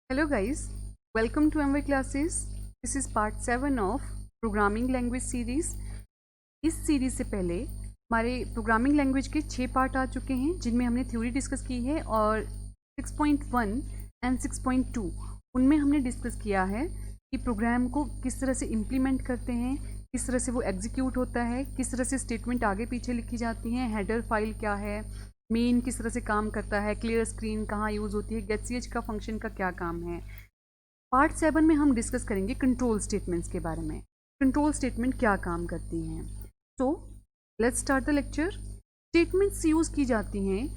Hello guys, welcome to MY classes. This is part 7 of programming language series. इस series से पहले हमारे programming language के 6 part आ चुके हैं जिनमें हमने थ्योरी डिस्कस की है और 6.1 एंड 6.2 उनमें हमने डिस्कस किया है कि प्रोग्राम को किस तरह से इम्प्लीमेंट करते हैं, किस तरह से वो एग्जीक्यूट होता है, किस तरह से स्टेटमेंट आगे पीछे लिखी जाती हैं, हेडर फाइल क्या है, मेन किस तरह से काम करता है, क्लियर स्क्रीन कहाँ यूज़ होती है, getch का फंक्शन का क्या काम है। पार्ट 7 में हम डिस्कस करेंगे कंट्रोल स्टेटमेंट्स के बारे में, कंट्रोल स्टेटमेंट क्या काम करती हैं। तो let's start the lecture. Statements use की जाती हैं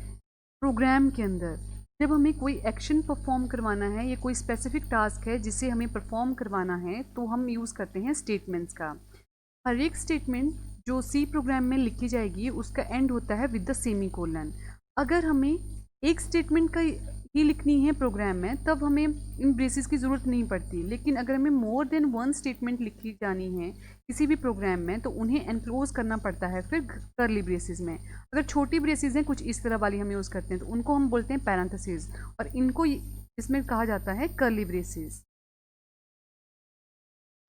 प्रोग्राम के अंदर जब हमें कोई एक्शन परफॉर्म करवाना है या कोई स्पेसिफिक टास्क है जिसे हमें परफॉर्म करवाना है तो हम यूज़ करते हैं स्टेटमेंट्स का। हर एक स्टेटमेंट जो सी प्रोग्राम में लिखी जाएगी उसका एंड होता है विद द सेमीकोलन। अगर हमें एक स्टेटमेंट का ही लिखनी है प्रोग्राम में तब हमें इन ब्रेसेस की ज़रूरत नहीं पड़ती, लेकिन अगर हमें मोर देन वन स्टेटमेंट लिखी जानी है किसी भी प्रोग्राम में तो उन्हें एनक्लोज करना पड़ता है फिर करली ब्रेसेस में। अगर छोटी ब्रेसेस हैं कुछ इस तरह वाली हम यूज़ करते हैं तो उनको हम बोलते हैं पैरेंथेसिस और इनको इसमें कहा जाता है करली ब्रेसेस।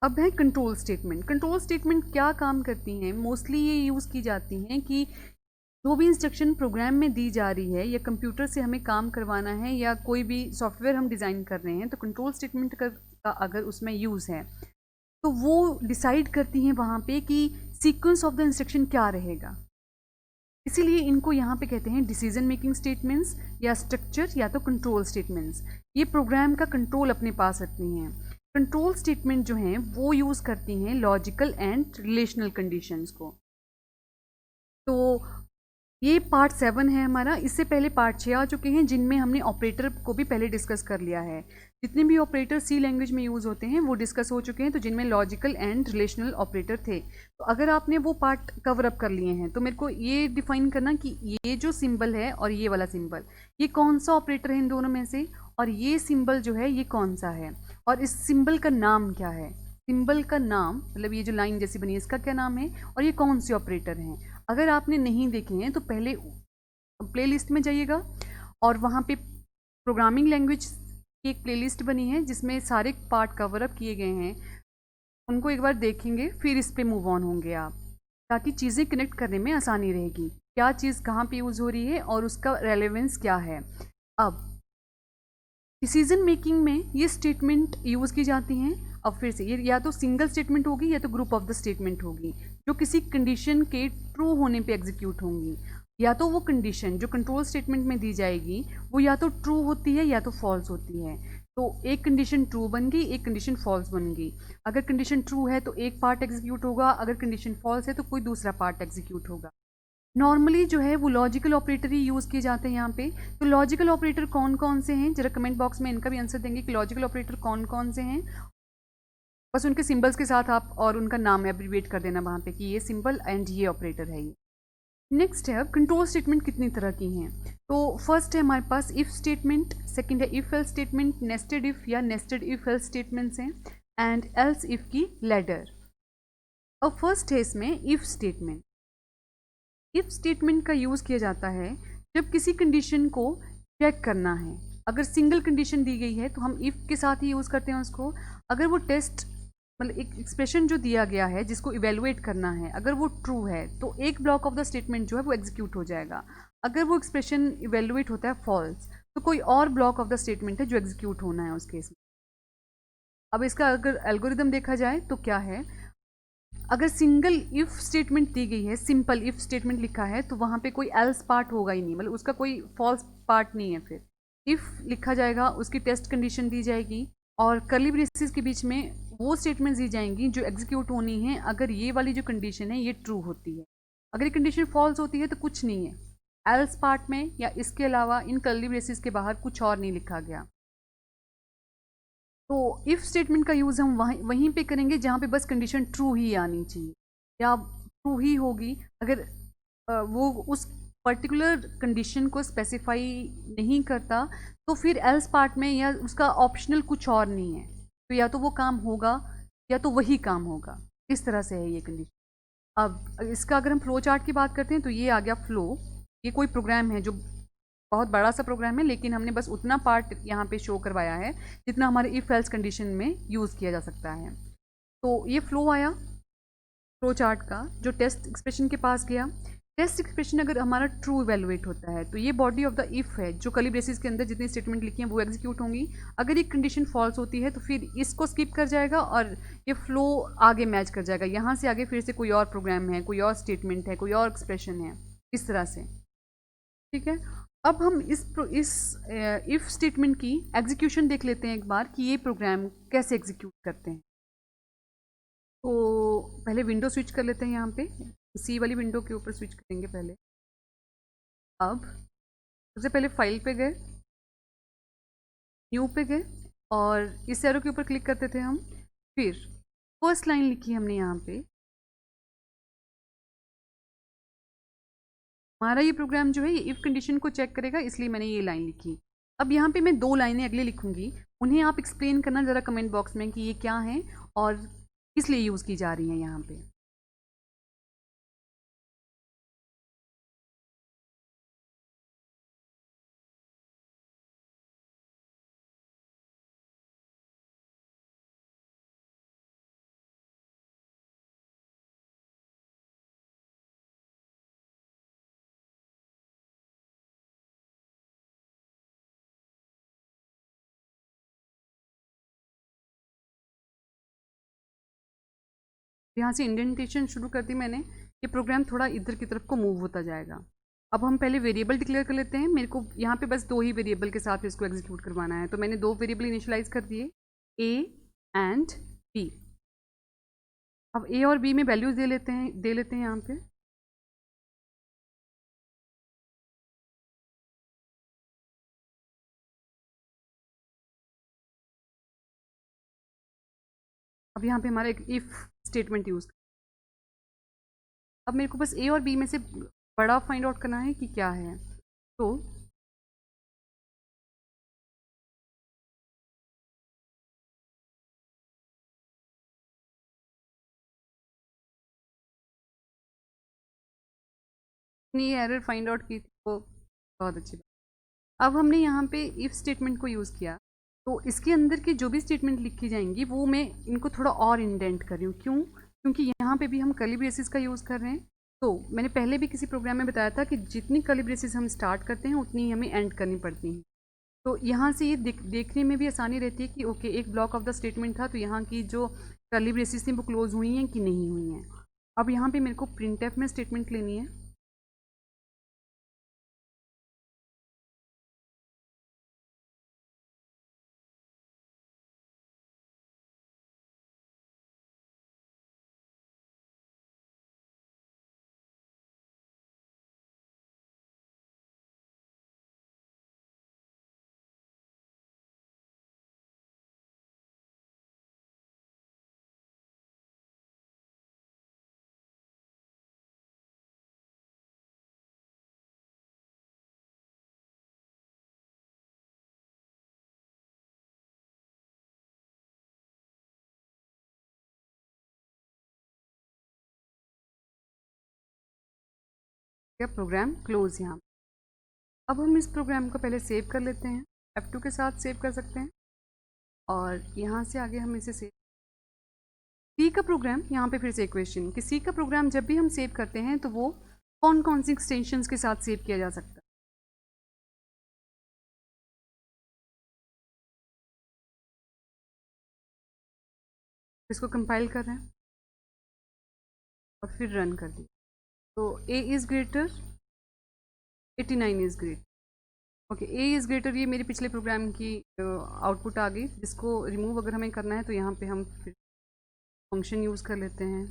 अब है कंट्रोल स्टेटमेंट। कंट्रोल स्टेटमेंट क्या काम करती हैं? मोस्टली ये यूज़ की जाती हैं कि जो भी इंस्ट्रक्शन प्रोग्राम में दी जा रही है या कंप्यूटर से हमें काम करवाना है या कोई भी सॉफ्टवेयर हम डिज़ाइन कर रहे हैं तो कंट्रोल स्टेटमेंट का अगर उसमें यूज़ है तो वो डिसाइड करती हैं वहाँ पे कि सीक्वेंस ऑफ द इंस्ट्रक्शन क्या रहेगा। इसीलिए इनको यहाँ पे कहते हैं डिसीजन मेकिंग स्टेटमेंट्स या स्ट्रक्चर या तो कंट्रोल स्टेटमेंट्स। ये प्रोग्राम का कंट्रोल अपने पास रखती हैं। कंट्रोल स्टेटमेंट जो हैं वो यूज़ करती हैं लॉजिकल एंड रिलेशनल कंडीशंस को। तो ये पार्ट 7 है हमारा। इससे पहले पार्ट 6 आ चुके हैं जिनमें हमने ऑपरेटर को भी पहले डिस्कस कर लिया है। जितने भी ऑपरेटर सी लैंग्वेज में यूज़ होते हैं वो डिस्कस हो चुके हैं, तो जिनमें लॉजिकल एंड रिलेशनल ऑपरेटर थे। तो अगर आपने वो पार्ट कवर अप कर लिए हैं तो मेरे को ये डिफाइन करना कि ये जो सिंबल है और ये वाला सिंबल ये कौन सा ऑपरेटर है इन दोनों में से, और ये सिंबल जो है ये कौन सा है, और इस सिंबल का नाम क्या है। सिंबल का नाम मतलब ये जो लाइन जैसी बनी है इसका क्या नाम है और ये कौन से ऑपरेटर हैं। अगर आपने नहीं देखे हैं तो पहले प्लेलिस्ट में जाइएगा और वहाँ पे प्रोग्रामिंग लैंग्वेज की एक प्लेलिस्ट बनी है जिसमें सारे पार्ट कवर अप किए गए हैं, उनको एक बार देखेंगे फिर इस पे मूव ऑन होंगे आप, ताकि चीज़ें कनेक्ट करने में आसानी रहेगी, क्या चीज़ कहाँ पे यूज़ हो रही है और उसका रेलेवेंस क्या है। अब डिसीजन मेकिंग में ये स्टेटमेंट यूज़ की जाती हैं। अब फिर से ये या तो सिंगल स्टेटमेंट होगी या तो ग्रुप ऑफ द स्टेटमेंट होगी जो किसी कंडीशन के ट्रू होने पे एग्जीक्यूट होंगी। या तो वो कंडीशन जो कंट्रोल स्टेटमेंट में दी जाएगी वो या तो ट्रू होती है या तो फॉल्स होती है। तो एक कंडीशन ट्रू बन गई, एक कंडीशन फॉल्स बन गई। अगर कंडीशन ट्रू है तो एक पार्ट एग्जीक्यूट होगा, अगर कंडीशन फॉल्स है तो कोई दूसरा पार्ट एग्जीक्यूट होगा। नॉर्मली जो है वो लॉजिकल ऑपरेटर ही यूज़ किए जाते हैं यहाँ पे। तो लॉजिकल ऑपरेटर कौन कौन से हैं जरा कमेंट बॉक्स में इनका भी आंसर देंगे कि लॉजिकल ऑपरेटर कौन कौन से हैं। बस उनके सिंबल्स के साथ आप और उनका नाम एब्रीवेट कर देना वहाँ पे कि ये सिंबल एंड ये ऑपरेटर है ये। नेक्स्ट है अब कंट्रोल स्टेटमेंट कितनी तरह की हैं। तो फर्स्ट है हमारे पास इफ़ स्टेटमेंट, सेकंड है if else statement, nested if या नेस्टेड इफ़ एल्स स्टेटमेंट्स हैं, एंड एल्स इफ़ की लैडर। अब फर्स्ट है इसमें इफ़ स्टेटमेंट। इफ़ स्टेटमेंट का यूज़ किया जाता है जब किसी कंडीशन को चेक करना है। अगर सिंगल कंडीशन दी गई है तो हम इफ़ के साथ ही यूज़ करते हैं उसको। अगर वो टेस्ट मतलब एक एक्सप्रेशन जो दिया गया है जिसको इवेलुएट करना है अगर वो ट्रू है तो एक ब्लॉक ऑफ द स्टेटमेंट जो है वो एग्जीक्यूट हो जाएगा। अगर वो एक्सप्रेशन इवेलुएट होता है फॉल्स तो कोई और ब्लॉक ऑफ द स्टेटमेंट है जो एग्जीक्यूट होना है उस केस में। अब इसका अगर एल्गोरिदम देखा जाए तो क्या है, अगर सिंगल इफ़ स्टेटमेंट दी गई है, सिंपल इफ़ स्टेटमेंट लिखा है तो वहाँ पे कोई एल्स पार्ट होगा ही नहीं, मतलब उसका कोई फॉल्स पार्ट नहीं है। फिर इफ़ लिखा जाएगा, उसकी टेस्ट कंडीशन दी जाएगी और कर्ली ब्रेसेस के बीच में वो स्टेटमेंट्स दी जाएंगी जो एग्जीक्यूट होनी है अगर ये वाली जो कंडीशन है ये ट्रू होती है। अगर ये कंडीशन फॉल्स होती है तो कुछ नहीं है, एल्स पार्ट में या इसके अलावा इन कर्ली ब्रेसेस के बाहर कुछ और नहीं लिखा गया। तो इफ़ स्टेटमेंट का यूज़ हम वहीं पे करेंगे जहाँ पे बस कंडीशन ट्रू ही आनी चाहिए या ट्रू ही होगी। अगर वो उस पर्टिकुलर कंडीशन को स्पेसिफाई नहीं करता तो फिर एल्स पार्ट में या उसका ऑप्शनल कुछ और नहीं है तो या तो वो काम होगा या तो वही काम होगा। इस तरह से है ये कंडीशन। अब इसका अगर हम फ्लो चार्ट की बात करते हैं तो ये आ गया फ्लो। ये कोई प्रोग्राम है जो बहुत बड़ा सा प्रोग्राम है, लेकिन हमने बस उतना पार्ट यहाँ पे शो करवाया है जितना हमारे इफ एल्स कंडीशन में यूज़ किया जा सकता है। तो ये फ्लो आया फ्लो चार्ट का, जो टेस्ट एक्सप्रेशन के पास गया। टेस्ट एक्सप्रेशन अगर हमारा ट्रू इवेलुएट होता है तो ये बॉडी ऑफ द इफ है, जो कर्ली ब्रेसेस के अंदर जितनी स्टेटमेंट लिखी हैं वो एग्जीक्यूट होंगी। अगर ये कंडीशन फॉल्स होती है तो फिर इसको स्किप कर जाएगा और ये फ्लो आगे मैच कर जाएगा। यहाँ से आगे फिर से कोई और प्रोग्राम है, कोई और स्टेटमेंट है, कोई और एक्सप्रेशन है, इस तरह से। ठीक है, अब हम इस इफ स्टेटमेंट की एग्जीक्यूशन देख लेते हैं एक बार कि ये प्रोग्राम कैसे एग्जीक्यूट करते हैं। तो पहले विंडो स्विच कर लेते हैं, यहाँ पे सी वाली विंडो के ऊपर स्विच करेंगे पहले। अब सबसे पहले फाइल पे गए, न्यू पे गए और इस एरो के ऊपर क्लिक करते थे हम। फिर फर्स्ट लाइन लिखी हमने यहाँ पे, हमारा ये प्रोग्राम जो है ये इफ कंडीशन को चेक करेगा, इसलिए मैंने ये लाइन लिखी। अब यहाँ पे मैं 2 लाइनें अगले लिखूंगी, उन्हें आप एक्सप्लेन करना ज़रा कमेंट बॉक्स में कि ये क्या है और किस लिए यूज़ की जा रही हैं यहाँ पे। यहाँ से इंडेंटेशन शुरू कर दी मैंने, ये प्रोग्राम थोड़ा इधर की तरफ को मूव होता जाएगा। अब हम पहले वेरिएबल डिक्लेयर कर लेते हैं। मेरे को यहाँ पे बस 2 ही वेरिएबल के साथ इसको एग्जीक्यूट करवाना है, तो मैंने 2 वेरिएबल इनिशियलाइज कर दिए, ए एंड बी। अब ए और बी में वैल्यूज दे लेते हैं यहाँ पे। अब यहाँ पे हमारा एक इफ स्टेटमेंट यूज, अब मेरे को बस ए और बी में से बड़ा फाइंड आउट करना है कि क्या है। तो ये एरर फाइंड आउट की थी, वो बहुत अच्छी बात। अब हमने यहाँ पे इफ स्टेटमेंट को यूज़ किया, तो इसके अंदर की जो भी स्टेटमेंट लिखी जाएंगी वो मैं इनको थोड़ा और इंडेंट कर रही हूँ। क्यों? क्योंकि यहाँ पे भी हम कर्ली ब्रेसेस का यूज़ कर रहे हैं। तो मैंने पहले भी किसी प्रोग्राम में बताया था कि जितनी कर्ली ब्रेसेस हम स्टार्ट करते हैं उतनी ही हमें एंड करनी पड़ती हैं। तो यहाँ से ये देखने में भी आसानी रहती है कि ओके, एक ब्लॉक ऑफ द स्टेटमेंट था तो यहाँ की जो कर्ली ब्रेसेस थी वो क्लोज हुई हैं कि नहीं हुई हैं। अब यहाँ पे मेरे को प्रिंटएफ में स्टेटमेंट लेनी है। प्रोग्राम क्लोज यहाँ। अब हम इस प्रोग्राम को पहले सेव कर लेते हैं, F2 के साथ सेव कर सकते हैं और यहाँ से आगे हम इसे सेव। सी का प्रोग्राम, यहाँ पे फिर से क्वेश्चन कि सी का प्रोग्राम जब भी हम सेव करते हैं तो वो कौन कौन सी एक्सटेंशंस के साथ सेव किया जा सकता है। इसको कंपाइल कर रहे हैं और फिर रन कर दिया, तो a is greater 89 is greater. Okay, a is greater, ये मेरे पिछले प्रोग्राम की आउटपुट आ गई, जिसको रिमूव अगर हमें करना है तो यहाँ पे हम फिर फंक्शन यूज़ कर लेते हैं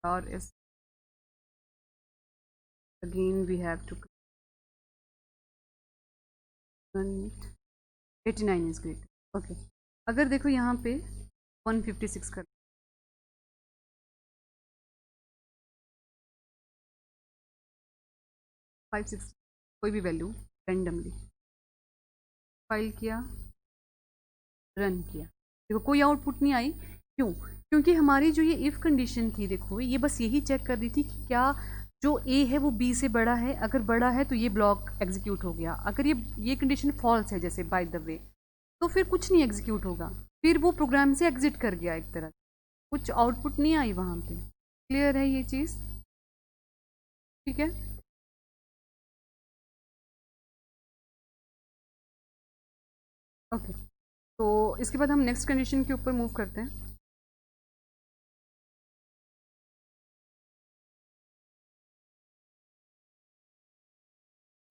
और इस again we have to 89 is greater. Okay, अगर देखो यहाँ पे 156 कर 560 कोई भी वैल्यू रैंडमली फाइल किया, रन किया, देखो कोई आउटपुट नहीं आई। क्यों? क्योंकि हमारी जो ये इफ़ कंडीशन थी, देखो ये बस यही चेक कर रही थी कि क्या जो ए है वो बी से बड़ा है, अगर बड़ा है तो ये ब्लॉक एग्जीक्यूट हो गया। अगर ये कंडीशन फॉल्स है जैसे बाय द वे, तो फिर कुछ नहीं एग्जीक्यूट होगा, फिर वो प्रोग्राम से एग्जिट कर गया एक तरह से, कुछ आउटपुट नहीं आई वहाँ पे। क्लियर है ये चीज़? ठीक है। ओके, तो इसके बाद हम नेक्स्ट कंडीशन के ऊपर मूव करते हैं।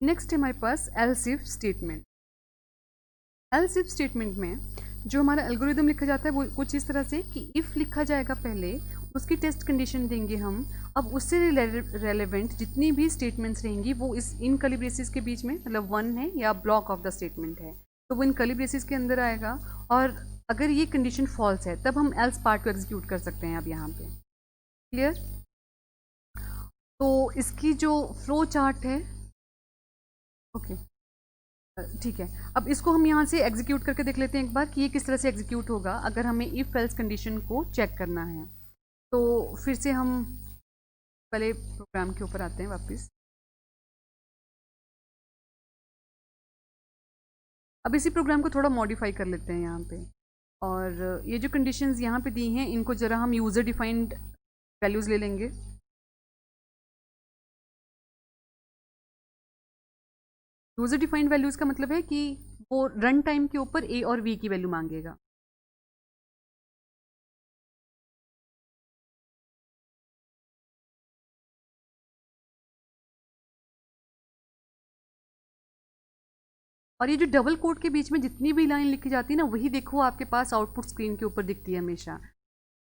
नेक्स्ट है हमारे पास else if statement. Else if statement में जो हमारा एल्गोरिदम लिखा जाता है वो कुछ इस तरह से कि इफ़ लिखा जाएगा पहले, उसकी टेस्ट कंडीशन देंगे हम, अब उससे रेलेवेंट जितनी भी स्टेटमेंट्स रहेंगी वो इस इन कर्ली ब्रेसेस के बीच में, मतलब वन है या ब्लॉक ऑफ द स्टेटमेंट है, तो वो इन कर्ली ब्रेसेस के अंदर आएगा। और अगर ये कंडीशन फॉल्स है तब हम एल्स पार्ट को एग्जीक्यूट कर सकते हैं अब यहाँ पे। क्लियर? तो इसकी जो फ्लो चार्ट है, ओके ठीक है, अब इसको हम यहाँ से एग्जीक्यूट करके देख लेते हैं एक बार कि ये किस तरह से एग्जीक्यूट होगा अगर हमें इफ एल्स कंडीशन को चेक करना है। तो फिर से हम पहले प्रोग्राम के ऊपर आते हैं वापस। अब इसी प्रोग्राम को थोड़ा मॉडिफाई कर लेते हैं यहाँ पे, और ये जो कंडीशंस यहाँ पे दी हैं इनको ज़रा हम यूज़र डिफाइंड वैल्यूज़ ले लेंगे। यूज़र डिफाइंड वैल्यूज़ का मतलब है कि वो रन टाइम के ऊपर ए और वी की वैल्यू मांगेगा। और ये जो डबल कोट के बीच में जितनी भी लाइन लिखी जाती है ना, वही देखो आपके पास आउटपुट स्क्रीन के ऊपर दिखती है हमेशा।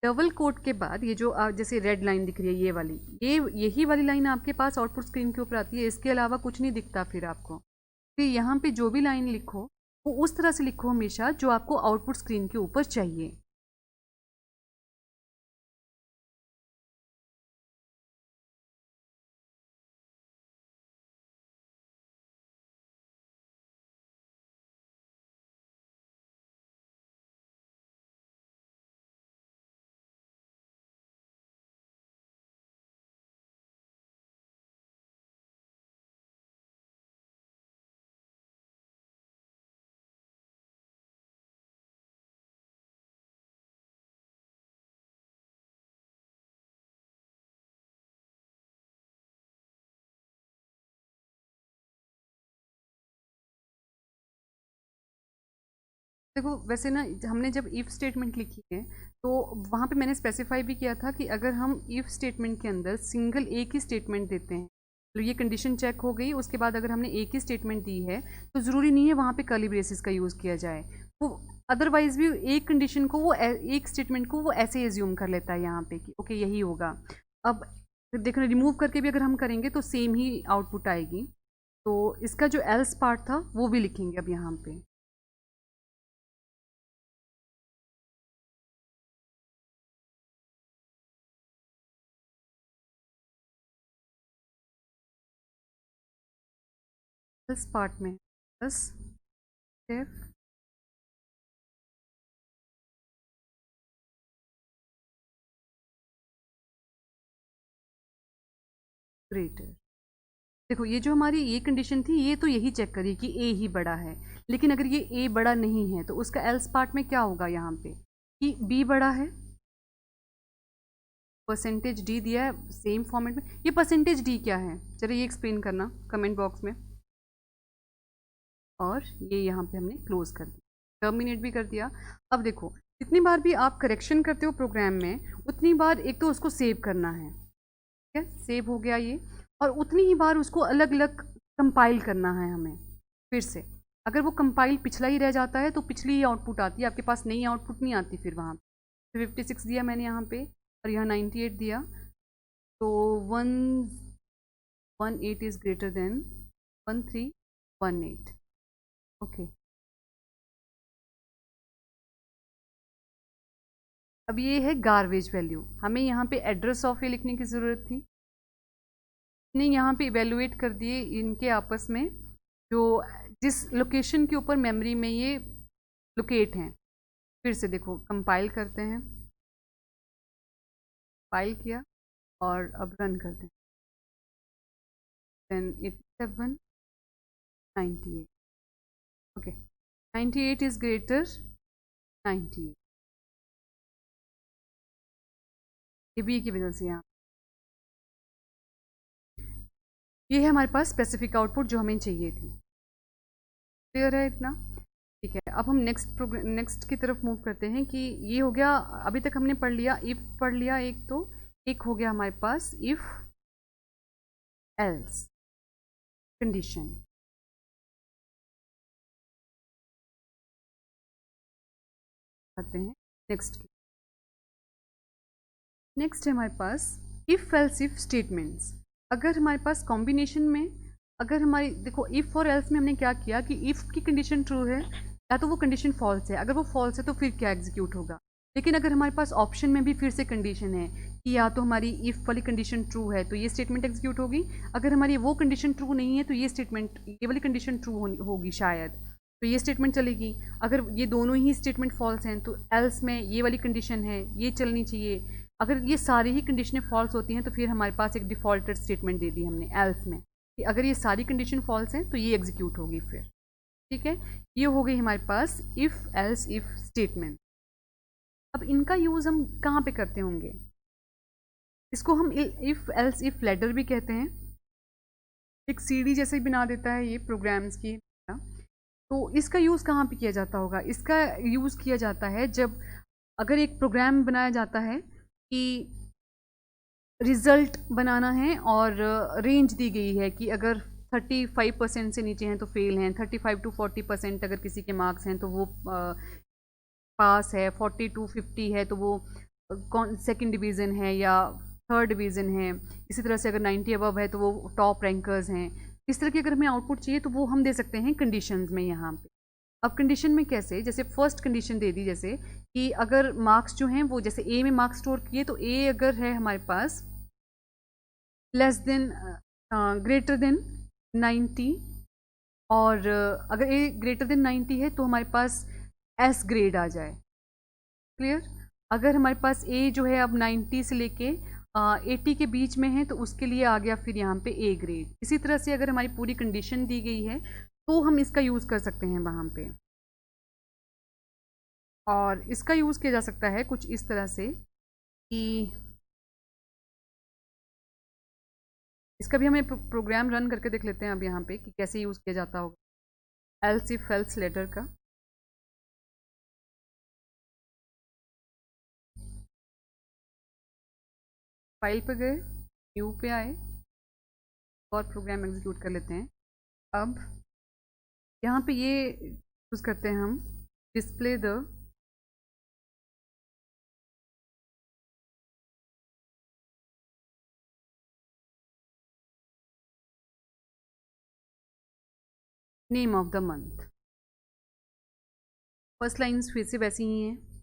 डबल कोट के बाद ये जो जैसे रेड लाइन दिख रही है, ये वाली, यही वाली लाइन आपके पास आउटपुट स्क्रीन के ऊपर आती है, इसके अलावा कुछ नहीं दिखता फिर आपको। फिर यहाँ पे जो भी लाइन लिखो वो उस तरह से लिखो हमेशा जो आपको आउटपुट स्क्रीन के ऊपर चाहिए। देखो वैसे ना, हमने जब इफ़ स्टेटमेंट लिखी है तो वहाँ पे मैंने स्पेसिफाई भी किया था कि अगर हम इफ़ स्टेटमेंट के अंदर सिंगल एक ही स्टेटमेंट देते हैं तो ये कंडीशन चेक हो गई, उसके बाद अगर हमने एक ही स्टेटमेंट दी है तो ज़रूरी नहीं है वहाँ पे कर्ली ब्रेसेस का यूज़ किया जाए। वो अदरवाइज भी एक कंडीशन को वो एक स्टेटमेंट को वो ऐसे एज्यूम कर लेता है यहाँ पे कि ओके यही होगा। अब देखो रिमूव करके भी अगर हम करेंगे तो सेम ही आउटपुट आएगी। तो इसका जो एल्स पार्ट था वो भी लिखेंगे अब यहाँ पे। एल्स पार्ट में बस if ग्रेटर, देखो ये जो हमारी ये कंडीशन थी ये तो यही चेक करिए कि ए ही बड़ा है, लेकिन अगर ये ए बड़ा नहीं है तो उसका एल्स पार्ट में क्या होगा यहाँ पे कि बी बड़ा है। परसेंटेज डी दिया है सेम फॉर्मेट में, ये परसेंटेज डी क्या है चलिए ये एक्सप्लेन करना कमेंट बॉक्स में। और ये यहाँ पे हमने क्लोज कर दिया, टर्मिनेट भी कर दिया। अब देखो जितनी बार भी आप करेक्शन करते हो प्रोग्राम में उतनी बार एक तो उसको सेव करना है, ठीक है, सेव हो गया ये, और उतनी ही बार उसको अलग अलग कंपाइल करना है हमें फिर से। अगर वो कंपाइल पिछला ही रह जाता है तो पिछली ही आउटपुट आती है, आपके पास नई आउटपुट नहीं आती फिर वहाँ पे। 56 दिया मैंने यहाँ पे और यहाँ 98 दिया, तो 118 इज़ ग्रेटर देन 1318। ओके, अब ये है गार्बेज वैल्यू, हमें यहाँ पे एड्रेस ऑफ ये लिखने की ज़रूरत थी नहीं, यहाँ पे इवेलुएट कर दिए इनके आपस में जो जिस लोकेशन के ऊपर मेमोरी में ये लोकेट हैं। फिर से देखो कंपाइल करते हैं, फाइल किया और अब रन करते हैं। then 87, 98. Okay, 98 is greater 98. ये बी की वजह से यहाँ ये है हमारे पास स्पेसिफिक आउटपुट जो हमें चाहिए थी। क्लियर है इतना? ठीक है, अब हम नेक्स्ट की तरफ मूव करते हैं कि ये हो गया, अभी तक हमने पढ़ लिया इफ पढ़ लिया एक, तो एक हो गया हमारे पास इफ एल्स कंडीशन। करते हैं नेक्स्ट की। नेक्स्ट है हमारे पास इफ एल्स इफ स्टेटमेंट्स। अगर हमारे पास कॉम्बिनेशन में, अगर हमारी देखो इफ और एल्स में हमने क्या किया कि इफ की कंडीशन ट्रू है या तो वो कंडीशन फॉल्स है, अगर वो फॉल्स है तो फिर क्या एग्जीक्यूट होगा। लेकिन अगर हमारे पास ऑप्शन में भी फिर से कंडीशन है कि या तो हमारी इफ वाली कंडीशन ट्रू है तो ये स्टेटमेंट एग्जीक्यूट होगी, अगर हमारी वो कंडीशन ट्रू नहीं है तो ये स्टेटमेंट, ये वाली कंडीशन ट्रू होगी शायद, तो ये स्टेटमेंट चलेगी। अगर ये दोनों ही स्टेटमेंट फॉल्स हैं तो एल्स में ये वाली कंडीशन है ये चलनी चाहिए। अगर ये सारी ही कंडीशनें फॉल्स होती हैं तो फिर हमारे पास एक डिफ़ॉल्टेड स्टेटमेंट दे दी हमने एल्स में कि अगर ये सारी कंडीशन फॉल्स हैं तो ये एग्जीक्यूट होगी फिर। ठीक है, ये हो गई हमारे पास इफ़ एल्स इफ़ स्टेटमेंट। अब इनका यूज़ हम कहाँ पे करते होंगे? इसको हम इफ़ एल्स इफ़ लेटर भी कहते हैं। एक सीढ़ी जैसे बना देता है ये प्रोग्राम्स की। तो इसका यूज़ कहाँ पे किया जाता होगा? इसका यूज़ किया जाता है जब अगर एक प्रोग्राम बनाया जाता है कि रिज़ल्ट बनाना है और रेंज दी गई है कि अगर 35% से नीचे हैं तो फेल हैं, 35 to 40% अगर किसी के मार्क्स हैं तो वो पास है, 40 to 50 है तो वो सेकंड डिवीज़न है या थर्ड डिवीज़न है। इसी तरह से अगर 90 अबव है तो वो टॉप रैंकर्स हैं। इस तरह की अगर हमें आउटपुट चाहिए तो वो हम दे सकते हैं कंडीशंस में यहाँ पे। अब कंडीशन में कैसे, जैसे फर्स्ट कंडीशन दे दी जैसे कि अगर मार्क्स जो हैं वो जैसे ए में मार्क्स स्टोर किए तो ए अगर है हमारे पास लेस देन ग्रेटर देन 90 और अगर ए ग्रेटर देन 90 है तो हमारे पास एस ग्रेड आ जाए। क्लियर? अगर हमारे पास ए जो है अब 90 से लेके 80 के बीच में है तो उसके लिए आ गया फिर यहाँ पे ए ग्रेड। इसी तरह से अगर हमारी पूरी कंडीशन दी गई है तो हम इसका यूज़ कर सकते हैं वहाँ पे। और इसका यूज़ किया जा सकता है कुछ इस तरह से कि इसका भी हमें प्रोग्राम रन करके देख लेते हैं अब यहाँ पे कि कैसे यूज़ किया जाता होगा एल्स इफ एल्स लेटर का। फाइल पे गए, न्यू पे आए और प्रोग्राम एग्जीक्यूट कर लेते हैं। अब यहाँ पे ये यूज़ करते हैं हम display the name of the month. First lines फिर से वैसी ही हैं।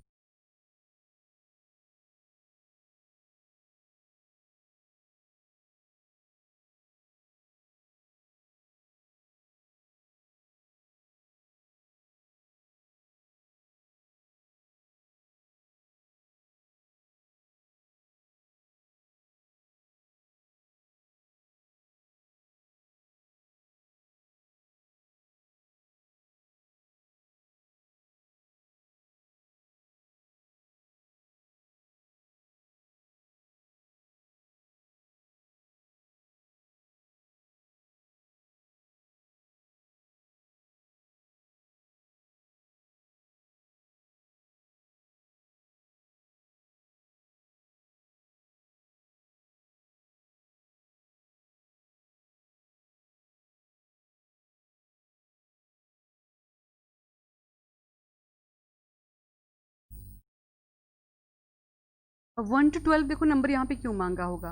अब 1 to 12 देखो नंबर यहाँ पे क्यों मांगा होगा,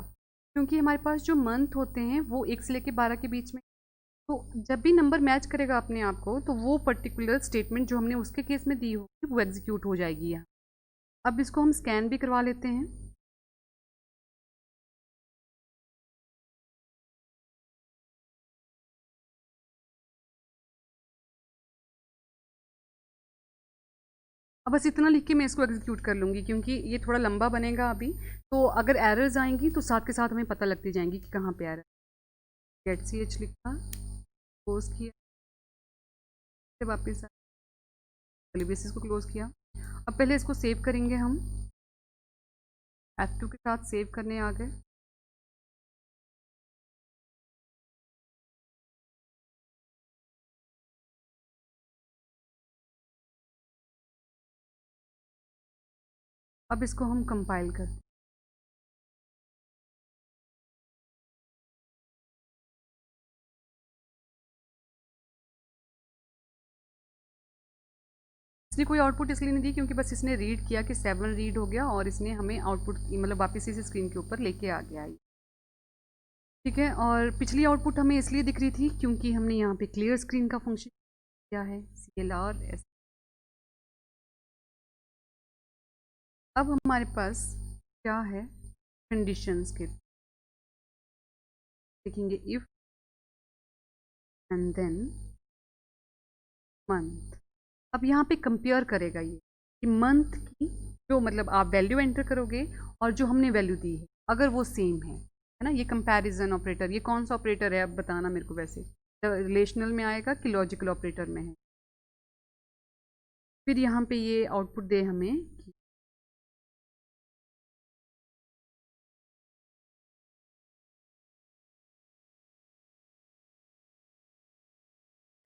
क्योंकि हमारे पास जो मंथ होते हैं वो 1 से लेके 12 के बीच में, तो जब भी नंबर मैच करेगा अपने आप को तो वो पर्टिकुलर स्टेटमेंट जो हमने उसके केस में दी होगी वो एग्जीक्यूट हो जाएगी यहाँ। अब इसको हम स्कैन भी करवा लेते हैं। अब बस इतना लिख के मैं इसको एग्जीक्यूट कर लूँगी क्योंकि ये थोड़ा लंबा बनेगा अभी, तो अगर एरर्स आएंगी तो साथ के साथ हमें पता लगती जाएंगी कि कहाँ पे एरर। गेट सी एच लिखा, क्लोज किया, फिर वापस वाली बेसिस को क्लोज किया। अब पहले इसको सेव करेंगे हम, F2 के साथ सेव करने आ गए। अब इसको हम कंपाइल करते हैं। इसने कोई आउटपुट इसलिए नहीं दी क्योंकि बस इसने रीड किया कि 7 रीड हो गया और इसने हमें आउटपुट मतलब वापस इस स्क्रीन के ऊपर लेके आ गया। ठीक है, और पिछली आउटपुट हमें इसलिए दिख रही थी क्योंकि हमने यहाँ पे क्लियर स्क्रीन का फंक्शन किया है, CLR। अब हमारे पास क्या है, कंडीशंस के देखेंगे, इफ एंड देन मंथ। अब यहाँ पे कंपेयर करेगा ये कि मंथ की जो मतलब आप वैल्यू एंटर करोगे और जो हमने वैल्यू दी है अगर वो सेम है ना। ये कंपैरिजन ऑपरेटर, ये कौन सा ऑपरेटर है अब बताना मेरे को, वैसे रिलेशनल में आएगा कि लॉजिकल ऑपरेटर में है। फिर यहाँ पे ये आउटपुट दे हमें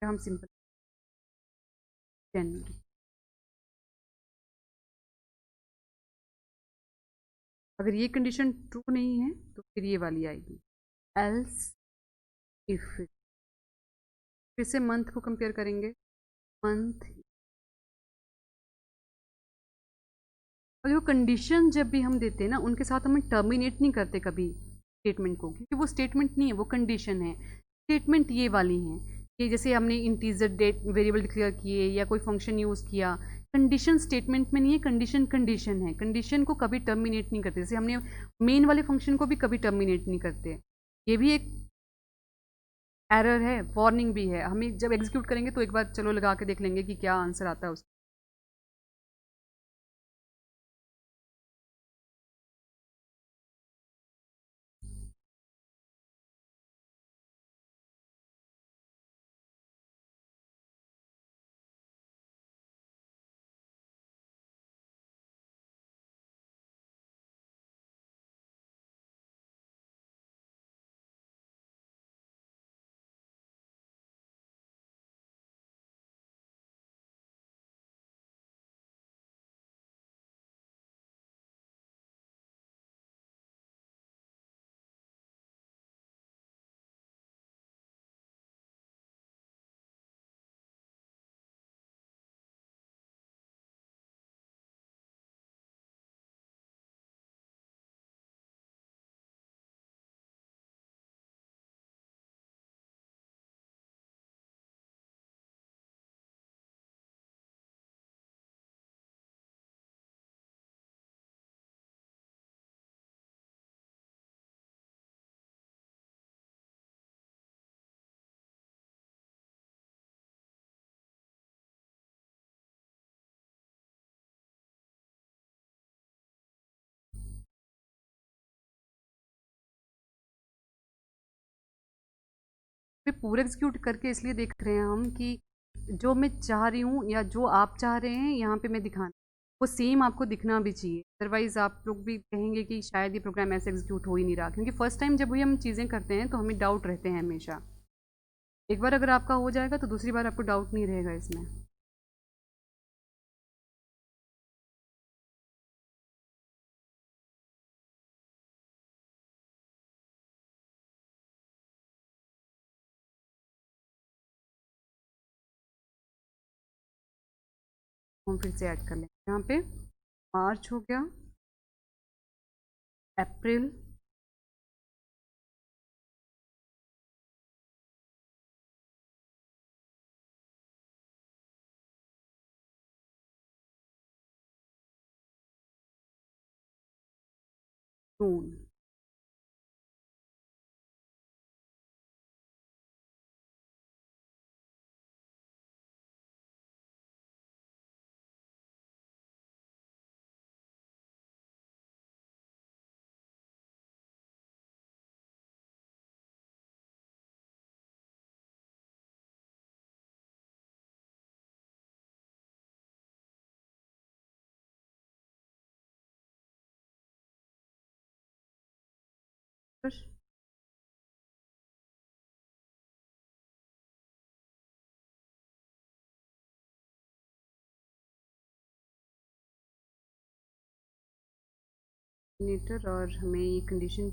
कि हम सिंपल जनवरी। अगर ये कंडीशन ट्रू नहीं है तो फिर ये वाली आएगी, एल्स इफ। फिर से मंथ को कंपेयर करेंगे, मंथ। और जो कंडीशन जब भी हम देते हैं ना उनके साथ हमें टर्मिनेट नहीं करते कभी स्टेटमेंट को, क्योंकि वो स्टेटमेंट नहीं है, वो कंडीशन है। स्टेटमेंट ये वाली हैं कि जैसे हमने इंटीजर डेट वेरिएबल डिक्लेयर किए या कोई फंक्शन यूज़ किया, कंडीशन स्टेटमेंट में नहीं है, कंडीशन कंडीशन है। कंडीशन को कभी टर्मिनेट नहीं करते, जैसे हमने मेन वाले फंक्शन को भी कभी टर्मिनेट नहीं करते। ये भी एक एरर है, वार्निंग भी है। हमें जब एग्जीक्यूट करेंगे तो एक बार चलो लगा के देख लेंगे कि क्या आंसर आता है उसका। फिर पूरा एग्जीक्यूट करके इसलिए देख रहे हैं हम कि जो मैं चाह रही हूँ या जो आप चाह रहे हैं यहाँ पे मैं दिखाना, वो सेम आपको दिखना भी चाहिए। अदरवाइज़ आप लोग भी कहेंगे कि शायद ये प्रोग्राम ऐसे एग्जीक्यूट हो ही नहीं रहा, क्योंकि फर्स्ट टाइम जब भी हम चीज़ें करते हैं तो हमें डाउट रहते हैं हमेशा। एक बार अगर आपका हो जाएगा तो दूसरी बार आपको डाउट नहीं रहेगा इसमें। हम फिर से ऐड कर लेंगे, यहाँ पे मार्च हो गया, अप्रैल, जून। और हमें ये कंडीशन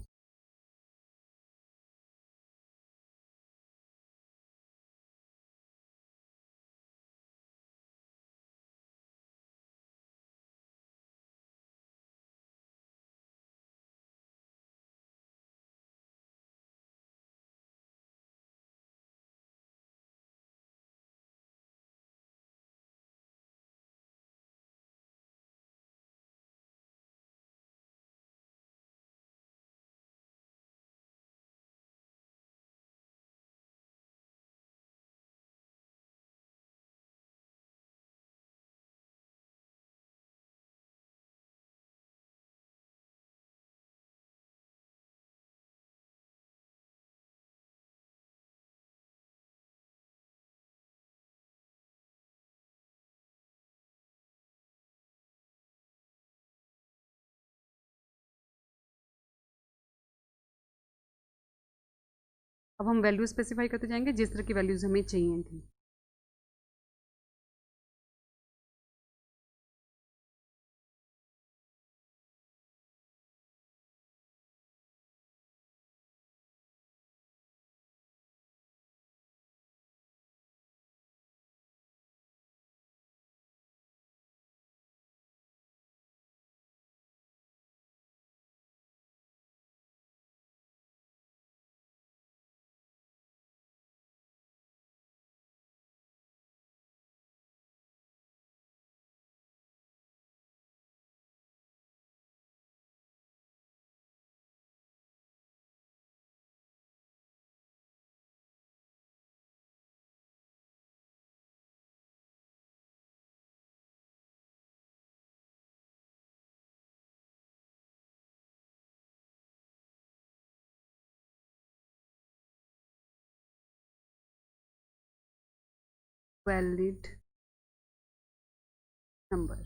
अब हम वैल्यू स्पेसिफाई करते जाएंगे जिस तरह की वैल्यूज हमें चाहिए थी। Valid number.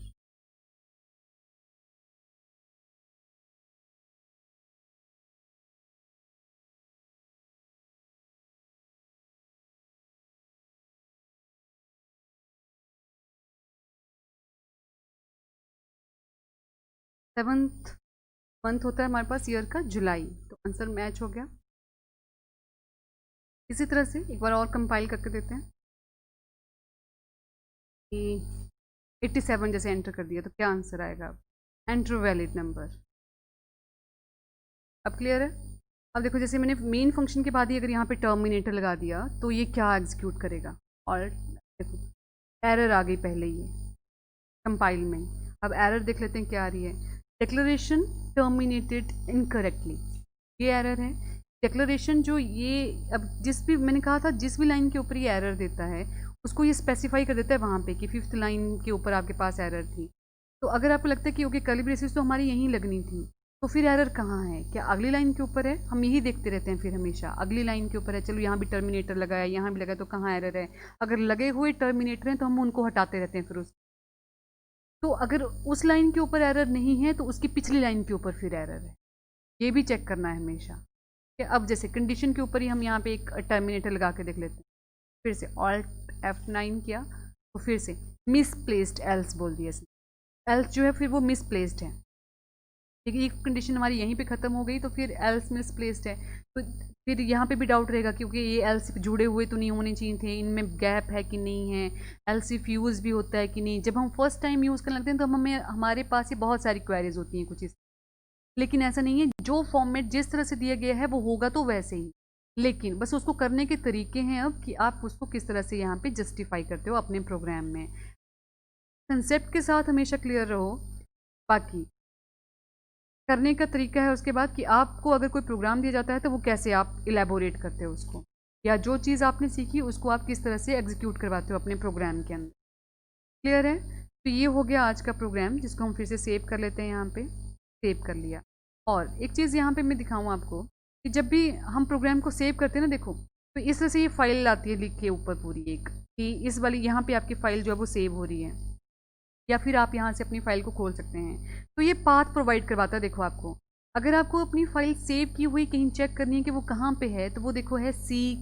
सेवंथ मंथ होता है हमारे पास ईयर का जुलाई, तो आंसर मैच हो गया। इसी तरह से एक बार और कंपाइल करके देते हैं कि 87 जैसे एंटर कर दिया तो क्या आंसर आएगा। Enter valid number. अब क्लियर है। अब देखो जैसे मैंने मेन फंक्शन के बाद ही अगर यहाँ पे टर्मिनेटर लगा दिया तो ये क्या एग्जीक्यूट करेगा। और देखो एरर आ गई पहले ही कंपाइल में। अब एरर देख लेते हैं क्या आ रही है। डिक्लेरेशन टर्मिनेटेड इनकरेक्टली, ये एरर है। डिक्लेरेशन जो ये अब जिस भी मैंने कहा था जिस भी लाइन के ऊपर ये एरर देता है उसको ये स्पेसिफाई कर देता है वहाँ पे कि 5th लाइन के ऊपर आपके पास एरर थी। तो अगर आपको लगता है कि ओके कर्ली ब्रेसेस तो हमारी यहीं लगनी थी, तो फिर एरर कहाँ है? क्या अगली लाइन के ऊपर है? हम यही देखते रहते हैं फिर हमेशा अगली लाइन के ऊपर है, चलो यहाँ भी टर्मिनेटर लगा है, यहाँ भी लगा है, तो कहाँ एरर है? अगर लगे हुए टर्मिनेटर हैं तो हम उनको हटाते रहते हैं फिर उस तो अगर उस लाइन के ऊपर एरर नहीं है तो उसकी पिछली लाइन के ऊपर फिर एरर है, ये भी चेक करना है हमेशा। कि अब जैसे कंडीशन के ऊपर ही हम यहाँ पे एक टर्मिनेटर लगा के देख लेते हैं। फिर से ऑल्ट F9 किया तो फिर से मिसप्लेस्ड एल्स बोल दिया इसने। एल्स जो है फिर वो मिसप्लेस्ड है, देखिए एक कंडीशन हमारी यहीं पे ख़त्म हो गई तो फिर एल्स मिसप्लेस्ड है। तो फिर यहाँ पे भी डाउट रहेगा क्योंकि ये एल्स जुड़े हुए तो नहीं होने चाहिए थे, इनमें गैप है कि नहीं है, एल्स इफ यूज़ भी होता है कि नहीं। जब हम फर्स्ट टाइम यूज़ करने लगते हैं तो हमें हमारे पास ही बहुत सारी क्वेरीज होती हैं कुछ इस, लेकिन ऐसा नहीं है। जो फॉर्मेट जिस तरह से दिया गया है वो होगा तो वैसे ही, लेकिन बस उसको करने के तरीके हैं अब कि आप उसको किस तरह से यहाँ पे जस्टिफाई करते हो अपने प्रोग्राम में। कंसेप्ट के साथ हमेशा क्लियर रहो। बाकी करने का तरीका है उसके बाद कि आपको अगर कोई प्रोग्राम दिया जाता है तो वो कैसे आप इलेबोरेट करते हो उसको, या जो चीज़ आपने सीखी उसको आप किस तरह से एग्जीक्यूट करवाते हो अपने प्रोग्राम के अंदर। क्लियर है। तो ये हो गया आज का प्रोग्राम जिसको हम फिर से सेव कर लेते हैं। यहाँ पे सेव कर लिया। और एक चीज़ यहाँ पे मैं दिखाऊँ आपको कि जब भी हम प्रोग्राम को सेव करते हैं ना, देखो तो इस तरह से ये फाइल आती है लिख के ऊपर पूरी एक कि इस वाली यहाँ पे आपकी फ़ाइल जो है वो सेव हो रही है, या फिर आप यहाँ से अपनी फ़ाइल को खोल सकते हैं। तो ये पाथ प्रोवाइड करवाता है। देखो आपको अगर आपको अपनी फाइल सेव की हुई कहीं चेक करनी है कि वो कहाँ पे है, तो वो देखो है सी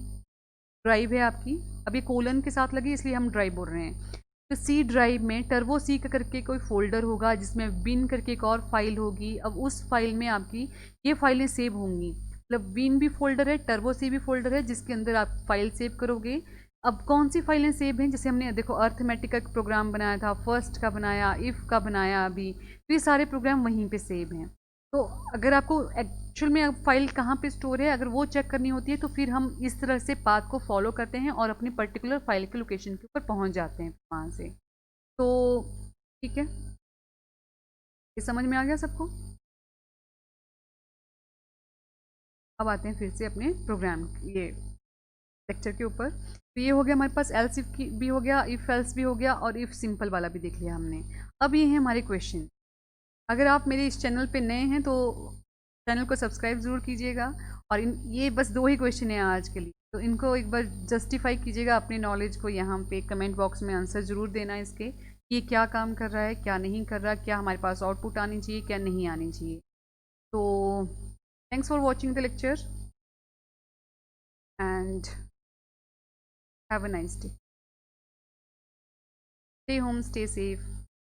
ड्राइव है आपकी। अभी कोलन के साथ लगी इसलिए हम ड्राइव बोल रहे हैं। तो सी ड्राइव में टर्बो सी का करके कोई फ़ोल्डर होगा जिसमें विन करके एक और फाइल होगी। अब उस फाइल में आपकी ये फाइलें सेव होंगी। मतलब विन भी फ़ोल्डर है, टर्बो सी भी फ़ोल्डर है जिसके अंदर आप फाइल सेव करोगे। अब कौन सी फाइलें सेव हैं, जैसे हमने देखो अर्थमेटिक का प्रोग्राम बनाया था, फर्स्ट का बनाया, इफ़ का बनाया अभी, तो ये सारे प्रोग्राम वहीं पे सेव हैं। तो अगर आपको एक्चुअल में अब फाइल कहाँ पे स्टोर है अगर वो चेक करनी होती है, तो फिर हम इस तरह से पाथ को फॉलो करते हैं और अपनी पर्टिकुलर फाइल के लोकेशन के ऊपर पहुँच जाते हैं वहाँ से। तो ठीक है, ये समझ में आ गया सबको। अब आते हैं फिर से अपने प्रोग्राम ये लेक्चर के ऊपर। तो ये हो गया हमारे पास एल्स इफ की भी हो गया, इफ एल्स भी हो गया और इफ सिंपल वाला भी देख लिया हमने। अब ये है हमारे क्वेश्चन। अगर आप मेरे इस चैनल पे नए हैं तो चैनल को सब्सक्राइब ज़रूर कीजिएगा। और ये बस 2 ही क्वेश्चन हैं आज के लिए, तो इनको एक बार जस्टिफाई कीजिएगा अपनी नॉलेज को। यहाँ पे कमेंट बॉक्स में आंसर ज़रूर देना इसके, ये क्या काम कर रहा है, क्या नहीं कर रहा, क्या हमारे पास आउटपुट आनी चाहिए, क्या नहीं आनी चाहिए। तो thanks for watching the lecture and have a nice day. Stay home, stay safe.